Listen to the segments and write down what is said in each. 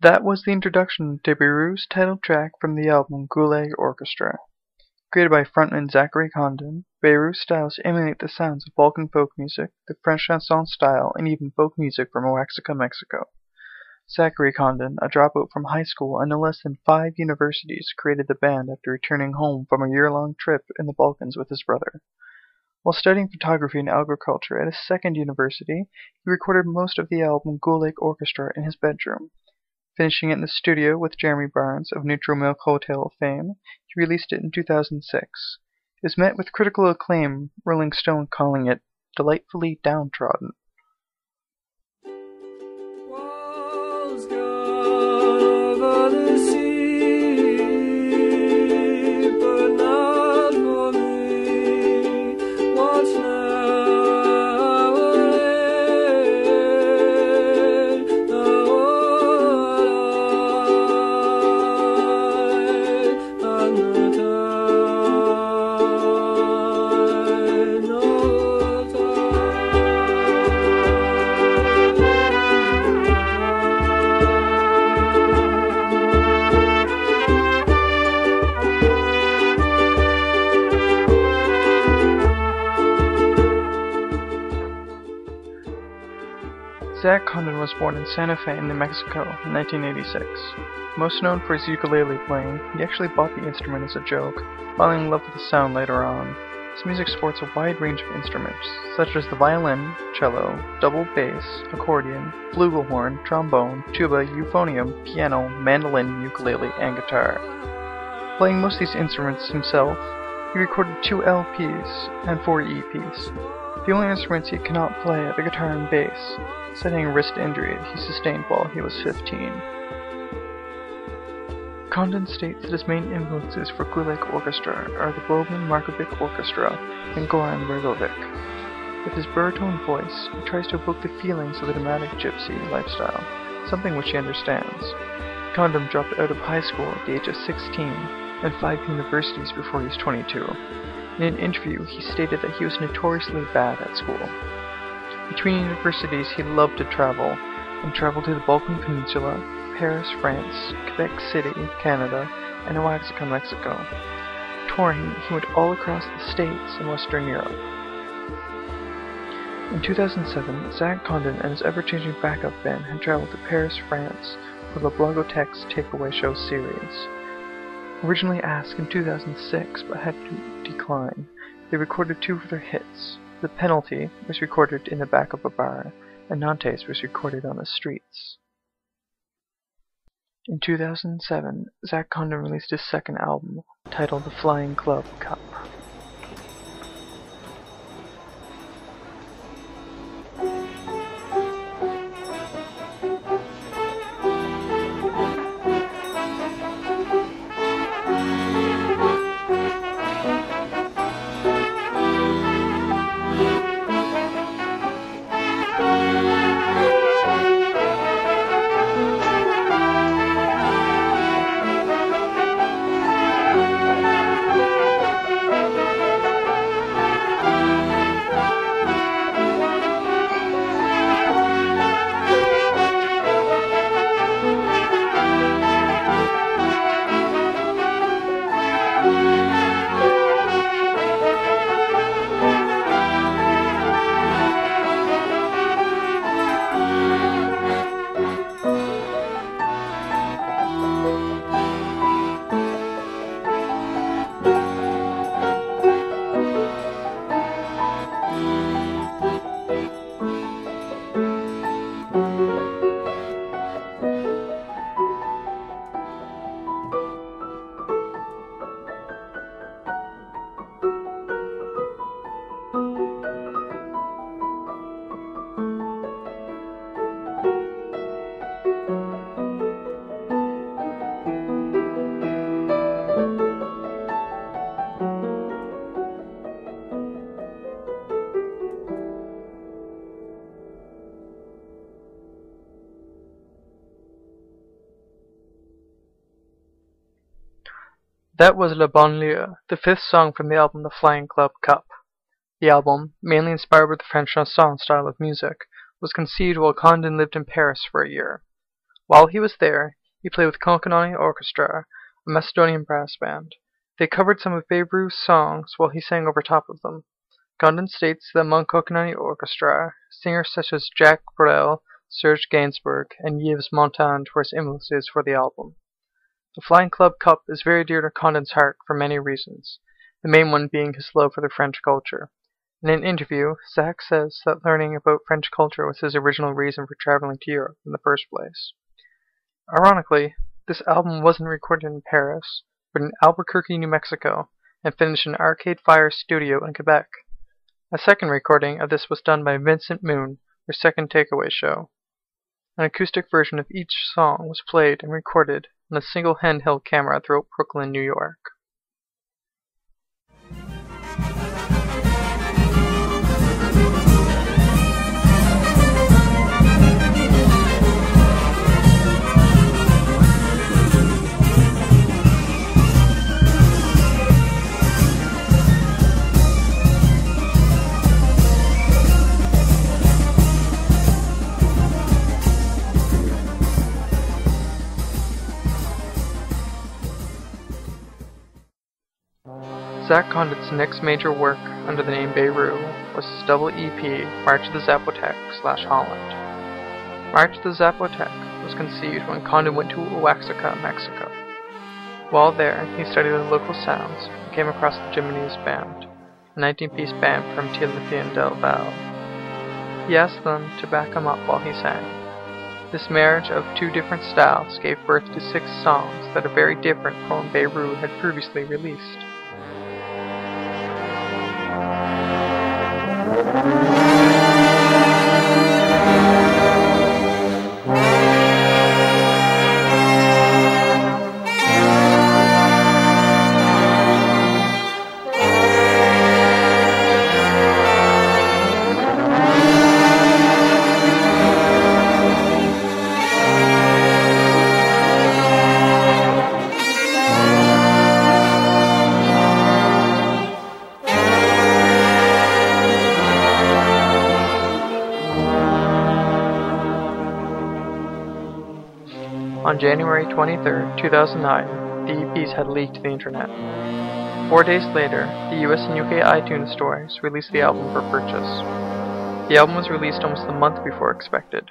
That was the introduction to Beirut's title track from the album Gulag Orchestra. Created by frontman Zachary Condon, Beirut's styles emulate the sounds of Balkan folk music, the French chanson style, and even folk music from Oaxaca, Mexico. Zachary Condon, a dropout from high school and no less than 5 universities, created the band after returning home from a year-long trip in the Balkans with his brother. While studying photography and agriculture at his second university, he recorded most of the album Gulag Orchestra in his bedroom. Finishing it in the studio with Jeremy Barnes of Neutral Milk Hotel fame, he released it in 2006. It was met with critical acclaim, Rolling Stone calling it delightfully downtrodden. Walls gone over the sea, but not for me. What's now a land, now what I and the tide, no Zach Condon was born in Santa Fe, New Mexico in 1986. Most known for his ukulele playing, he actually bought the instrument as a joke, falling in love with the sound later on. His music sports a wide range of instruments, such as the violin, cello, double bass, accordion, flugelhorn, trombone, tuba, euphonium, piano, mandolin, ukulele, and guitar. Playing most of these instruments himself, he recorded 2 LPs and 4 EPs. The only instruments he cannot play are the guitar and bass, citing a wrist injury he sustained while he was 15. Condon states that his main influences for Gulag Orchestra are the Boban Markovic Orchestra and Goran Bregovic. With his baritone voice, he tries to evoke the feelings of the nomadic gypsy lifestyle, something which he understands. Condon dropped out of high school at the age of 16 and 5 universities before he was 22. In an interview, he stated that he was notoriously bad at school. Between universities, he loved to travel, and traveled to the Balkan Peninsula, Paris, France, Quebec City, Canada, and Oaxaca, Mexico. Touring, he went all across the States and Western Europe. In 2007, Zach Condon and his ever-changing backup band had traveled to Paris, France, for the Blogotech's Takeaway Show series. Originally asked in 2006 but had to decline, they recorded 2 of their hits. The Penalty was recorded in the back of a bar, and Nantes was recorded on the streets. In 2007, Zach Condon released his second album, titled The Flying Club Cup. That was La Banlieue, the 5th song from the album The Flying Club Cup. The album, mainly inspired with the French chanson style of music, was conceived while Condon lived in Paris for a year. While he was there, he played with Cailun Orchestra, a Macedonian brass band. They covered some of Beirut's songs while he sang over top of them. Condon states that among Cailun Orchestra, singers such as Jacques Brel, Serge Gainsbourg, and Yves Montand were his influences for the album. The Flying Club Cup is very dear to Condon's heart for many reasons, the main one being his love for the French culture. In an interview, Zach says that learning about French culture was his original reason for traveling to Europe in the first place. Ironically, this album wasn't recorded in Paris, but in Albuquerque, New Mexico, and finished in Arcade Fire's studio in Quebec. A second recording of this was done by Vincent Moon, their second takeaway show. An acoustic version of each song was played and recorded on a single handheld camera throughout Brooklyn, New York. Zach Condon's next major work under the name Beirut was his double EP, March of the Zapotec/Holland. March of the Zapotec was conceived when Condon went to Oaxaca, Mexico. While there, he studied the local sounds and came across the Jimenez Band, a 19-piece band from Tierlefin del Val. He asked them to back him up while he sang. This marriage of two different styles gave birth to 6 songs that are very different from what Beirut had previously released. On January 23, 2009, the EPs had leaked to the internet. 4 days later, the US and UK iTunes stores released the album for purchase. The album was released almost a month before expected.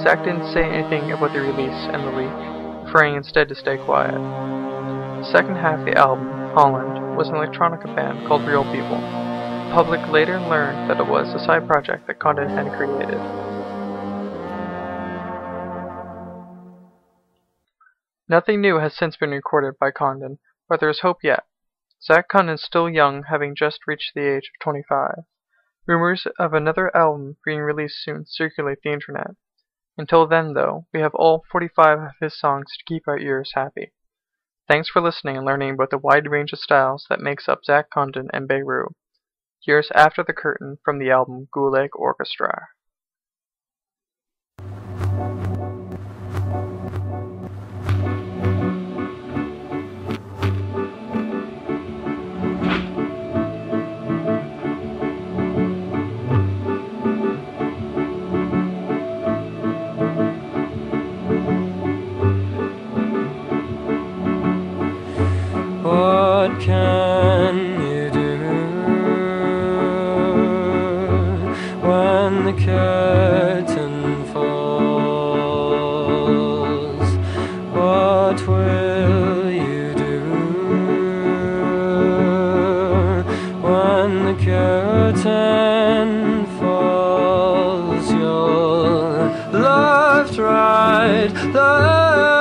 Zach didn't say anything about the release and the leak, preferring instead to stay quiet. The second half of the album, Holland, was an electronica band called Real People. The public later learned that it was a side project that Condon had created. Nothing new has since been recorded by Condon, but there is hope yet. Zach Condon is still young, having just reached the age of 25. Rumors of another album being released soon circulate the internet. Until then, though, we have all 45 of his songs to keep our ears happy. Thanks for listening and learning about the wide range of styles that makes up Zach Condon and Beirut. Here's After the Curtain from the album Gulag Orchestra. What can you do when the curtain falls? What will you do when the curtain falls? You're left, right, left.